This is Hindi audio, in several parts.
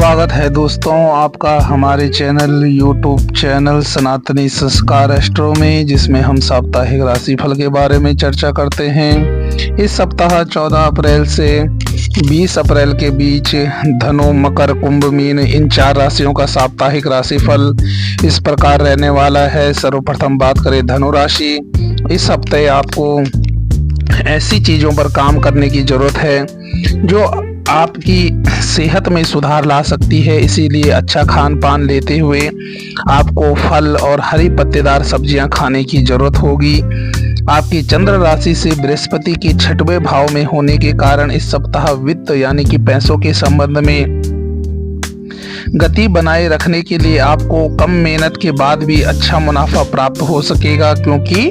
स्वागत है दोस्तों आपका हमारे चैनल यूट्यूब चैनल सनातनी संस्कार एस्ट्रो में, जिसमें हम साप्ताहिक राशिफल के बारे में चर्चा करते हैं। इस सप्ताह 14 अप्रैल से 20 अप्रैल के बीच धनु, मकर, कुंभ, मीन इन 4 राशियों का साप्ताहिक राशिफल इस प्रकार रहने वाला है। सर्वप्रथम बात करें धनु राशि। इस हफ्ते आपको ऐसी चीज़ों पर काम करने की ज़रूरत है जो आपकी सेहत में सुधार ला सकती है। इसीलिए अच्छा खान पान लेते हुए आपको फल और हरी पत्तेदार सब्जियां खाने की जरूरत होगी। आपकी चंद्र राशि से बृहस्पति के 6वें भाव में होने के कारण इस सप्ताह वित्त यानी कि पैसों के संबंध में गति बनाए रखने के लिए आपको कम मेहनत के बाद भी अच्छा मुनाफा प्राप्त हो सकेगा, क्योंकि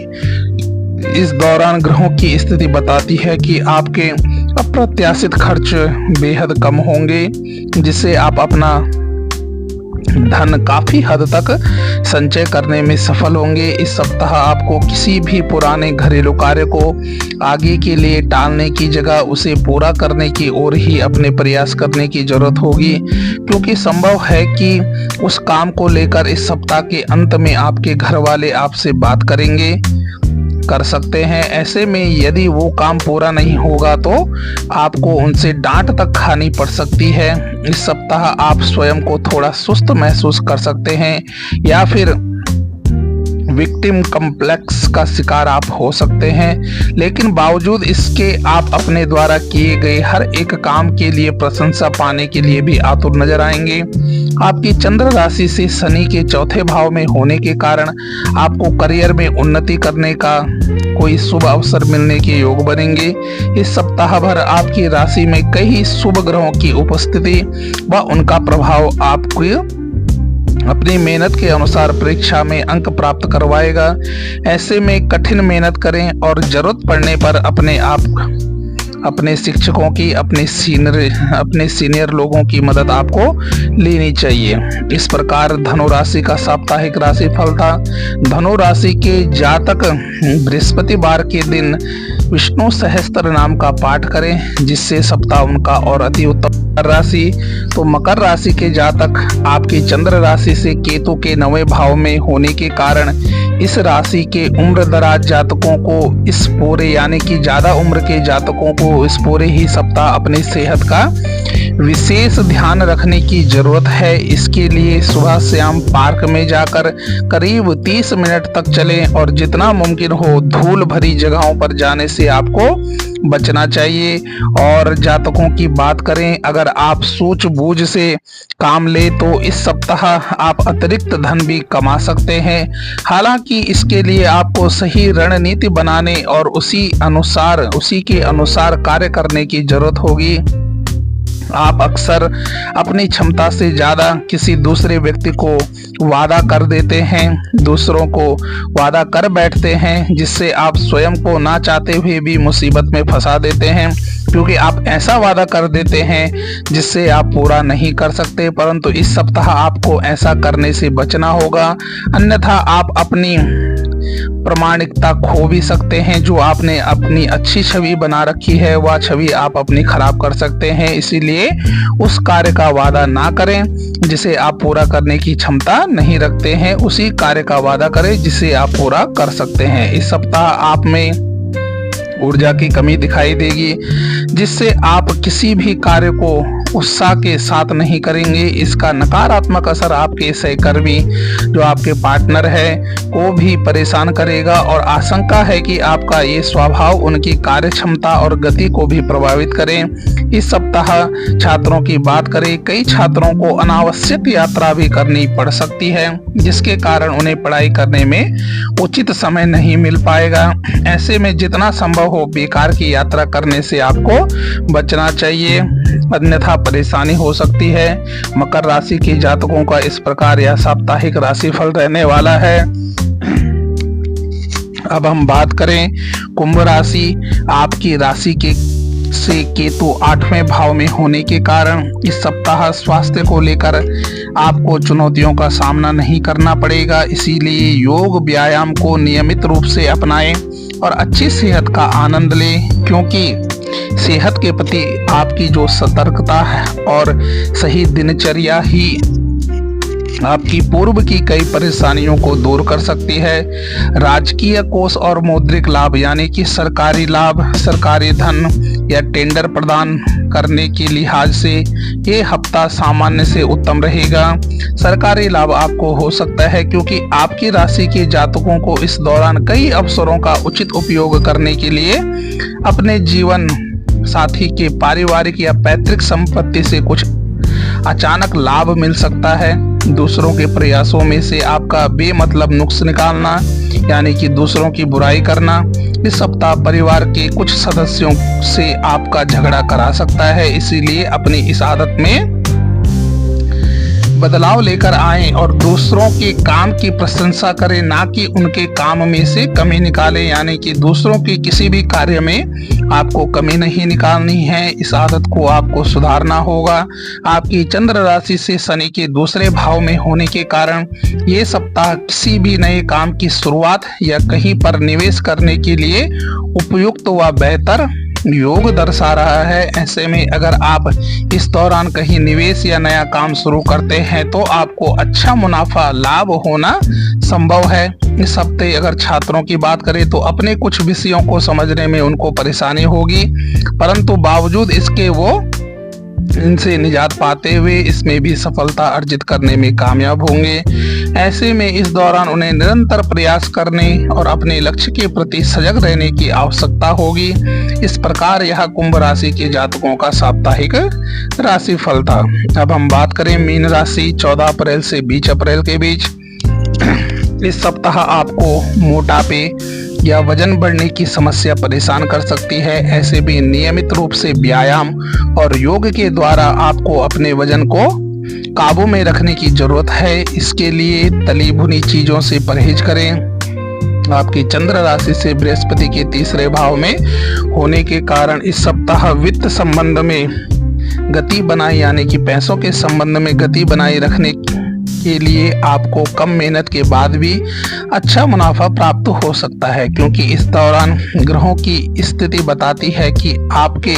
इस दौरान ग्रहों की स्थिति बताती है कि आपके अप्रत्याशित खर्च बेहद कम होंगे, जिससे आप अपना धन काफी हद तक संचय करने में सफल होंगे। इस सप्ताह आपको किसी भी पुराने घरेलू कार्य को आगे के लिए टालने की जगह उसे पूरा करने की ओर ही अपने प्रयास करने की जरूरत होगी, क्योंकि संभव है कि उस काम को लेकर इस सप्ताह के अंत में आपके घर वाले आपसे बात कर सकते हैं। ऐसे में यदि वो काम पूरा नहीं होगा तो आपको उनसे डांट तक खानी पड़ सकती है। इस सप्ताह आप स्वयं को थोड़ा सुस्त महसूस कर सकते हैं या फिर विक्टिम कॉम्प्लेक्स का शिकार आप हो सकते हैं, लेकिन बावजूद इसके आप अपने द्वारा किए गए हर एक काम के लिए प्रशंसा पाने के लिए भी आतुर नजर आएंगे। आपकी चंद्र राशि से शनि के 4थे भाव में होने के कारण आपको करियर में उन्नति करने का कोई शुभ अवसर मिलने के योग बनेंगे। इस सप्ताह भर आपकी राशि में कई शुभ ग्रहों की उपस्थिति व उनका प्रभाव आपको अपनी मेहनत के अनुसार परीक्षा में अंक प्राप्त करवाएगा। ऐसे में कठिन मेहनत करें और जरूरत पड़ने पर अपने शिक्षकों की, अपने सीनियर लोगों की मदद आपको लेनी चाहिए। इस प्रकार धनु राशि का साप्ताहिक राशिफल था। धनु राशि के जातक बृहस्पतिवार के दिन विष्णु सहस्त्र नाम का पाठ करें, जिससे सप्ताह उनका और अति उत्तम। राशि तो मकर राशि के जातक आपकी चंद्र राशि से केतु के 9वें भाव में होने के कारण इस राशि के उम्र दराज जातकों को इस पूरे यानी कि ज्यादा उम्र के जातकों को इस पूरे ही सप्ताह अपनी सेहत का विशेष ध्यान रखने की जरूरत है। इसके लिए सुबह शाम पार्क में जाकर करीब 30 मिनट तक चलें और जितना मुमकिन हो धूल भरी जगहों पर जाने से आपको बचना चाहिए। और जातकों की बात करें, अगर आप सूझबूझ से काम ले तो इस सप्ताह आप अतिरिक्त धन भी कमा सकते हैं। हालांकि इसके लिए आपको सही रणनीति बनाने और उसी के अनुसार कार्य करने की जरूरत होगी। आप अक्सर अपनी क्षमता से ज्यादा किसी दूसरे व्यक्ति को वादा कर देते हैं, दूसरों को वादा कर बैठते हैं, जिससे आप स्वयं को ना चाहते हुए भी मुसीबत में फंसा देते हैं, क्योंकि आप ऐसा वादा कर देते हैं जिससे आप पूरा नहीं कर सकते। परंतु इस सप्ताह आपको ऐसा करने से बचना होगा, अन्यथा आप अपनी प्रामाणिकता खो भी सकते हैं। जो आपने अपनी अच्छी छवि बना रखी है वह छवि आप अपनी खराब कर सकते हैं। इसीलिए उस कार्य का वादा ना करें जिसे आप पूरा करने की क्षमता नहीं रखते हैं, उसी कार्य का वादा करें जिसे आप पूरा कर सकते हैं। इस सप्ताह आप में ऊर्जा की कमी दिखाई देगी, जिससे आप किसी भी कार्य को उत्साह के साथ नहीं करेंगे। इसका नकारात्मक असर आपके सहकर्मी जो आपके पार्टनर है को भी परेशान करेगा और आशंका है कि आपका ये स्वभाव उनकी कार्य क्षमता और गति को भी प्रभावित करें। इस सप्ताह छात्रों की बात करें, कई छात्रों को अनावश्यक यात्रा भी करनी पड़ सकती है, जिसके कारण उन्हें पढ़ाई करने में उचित समय नहीं मिल पाएगा। ऐसे में जितना संभव हो बेकार की यात्रा करने से आपको बचना चाहिए, अन्यथा परेशानी हो सकती है। मकर राशि के जातकों का इस प्रकार यह साप्ताहिक राशिफल रहने वाला है। अब हम बात करें कुंभ राशि। आपकी राशि से केतु 8वें भाव में होने के कारण इस सप्ताह स्वास्थ्य को लेकर आपको चुनौतियों का सामना नहीं करना पड़ेगा। इसीलिए योग व्यायाम को नियमित रूप से अपनाएं और अच्छी सेहत का आनंद लें, क्योंकि सेहत के प्रति आपकी जो सतर्कता है और सही दिनचर्या ही आपकी पूर्व की कई परेशानियों को दूर कर सकती है। राजकीय कोष और मौद्रिक लाभ यानी कि सरकारी लाभ, सरकारी धन या टेंडर प्रदान करने के लिहाज से ये हफ्ता सामान्य से उत्तम रहेगा। सरकारी लाभ आपको हो सकता है क्योंकि आपकी राशि के जातकों को इस दौरान कई अवसरों का उचित उपयोग करने के लिए अपने जीवन साथी के पारिवारिक या पैतृक संपत्ति से कुछ अचानक लाभ मिल सकता है। दूसरों के प्रयासों में से आपका बेमतलब नुक्स निकालना यानी कि दूसरों की बुराई करना इस सप्ताह परिवार के कुछ सदस्यों से आपका झगड़ा करा सकता है। इसीलिए अपनी इस आदत में बदलाव लेकर आएं और दूसरों के काम की प्रशंसा करें, ना कि उनके काम में से कमी निकालें। यानी कि दूसरों के किसी भी कार्य में आपको कमी नहीं निकालनी है। इस आदत को आपको सुधारना होगा। आपकी चंद्र राशि से शनि के दूसरे भाव में होने के कारण ये सप्ताह किसी भी नए काम की शुरुआत या कहीं पर निवेश करने के लिए उपयुक्त व बेहतर योग दर्शा रहा है। ऐसे में अगर आप इस दौरान कहीं निवेश या नया काम शुरू करते हैं तो आपको अच्छा मुनाफा लाभ होना संभव है। इस हफ्ते अगर छात्रों की बात करें तो अपने कुछ विषयों को समझने में उनको परेशानी होगी, परंतु बावजूद इसके वो इनसे निजात पाते हुए इसमें भी सफलता अर्जित करने में कामयाब होंगे। ऐसे में इस दौरान उन्हें निरंतर प्रयास करने और अपने लक्ष्य के प्रति सजग रहने की आवश्यकता होगी। इस प्रकार यह कुंभ राशि के जातकों का साप्ताहिक राशिफल था। अब हम बात करें मीन राशि 14 अप्रैल से 20 अप्रैल के बीच। इस सप्ताह आपको मोटापे या वजन बढ़ने की समस्या परेशान कर सकती है। ऐसे भी नियमित रूप से व्यायाम और योग के द्वारा आपको अपने वजन को काबू में रखने की जरूरत है। इसके लिए तली भुनी चीजों से परहेज करें। आपकी चंद्र राशि से बृहस्पति के तीसरे भाव में होने के कारण इस सप्ताह वित्त संबंध में गति बनाए यानी कि पैसों के संबंध में गति बनाए रखने के लिए आपको कम मेहनत के बाद भी अच्छा मुनाफा प्राप्त हो सकता है, क्योंकि इस दौरान ग्रहों की स्थिति बताती है कि आपके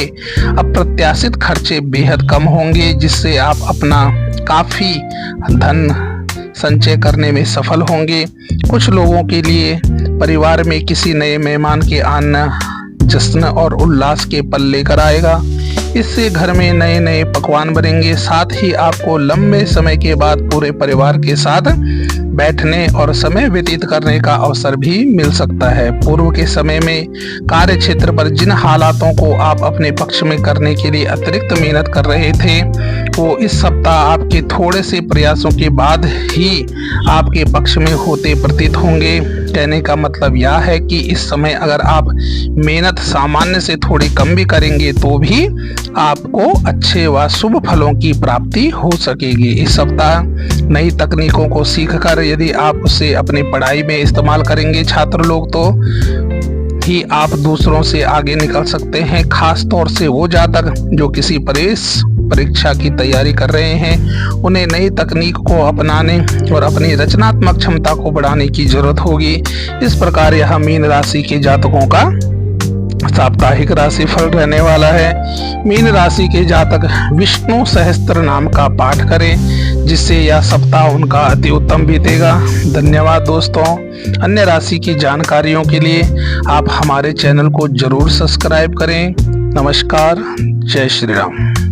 अप्रत्याशित खर्चे बेहद कम होंगे, जिससे आप अपना काफी धन संचय करने में सफल होंगे। कुछ लोगों के लिए परिवार में किसी नए मेहमान के आना जश्न और उल्लास के पल लेकर आएगा। इससे घर में नए नए पकवान बनेंगे। साथ ही आपको लंबे समय के बाद पूरे परिवार के साथ बैठने और समय व्यतीत करने का अवसर भी मिल सकता है। पूर्व के समय में कार्य क्षेत्र पर जिन हालातों को आप अपने पक्ष में करने के लिए अतिरिक्त मेहनत कर रहे थे, वो इस सप्ताह आपके थोड़े से प्रयासों के बाद ही आपके पक्ष में होते प्रतीत होंगे। कहने का मतलब यह है कि इस समय अगर आप मेहनत सामान्य से थोड़ी कम भी करेंगे तो भी आपको अच्छे व शुभ फलों की प्राप्ति हो सकेगी। इस सप्ताह नई तकनीकों को सीखकर यदि आप उसे अपनी पढ़ाई में इस्तेमाल करेंगे छात्र लोग, तो ही आप दूसरों से आगे निकल सकते हैं। खास तौर से वो जातक जो किसी परीक्षा की तैयारी कर रहे हैं, उन्हें नई तकनीक को अपनाने और अपनी रचनात्मक क्षमता को बढ़ाने की जरूरत होगी। इस प्रकार यह मीन राशि के जातकों का साप्ताहिक राशिफल रहने वाला है। मीन राशि के जातक विष्णु सहस्त्र नाम का पाठ करें, जिससे यह सप्ताह उनका अति उत्तम बीतेगा। धन्यवाद दोस्तों। अन्य राशि की जानकारियों के लिए आप हमारे चैनल को जरूर सब्सक्राइब करें। नमस्कार, जय श्री राम।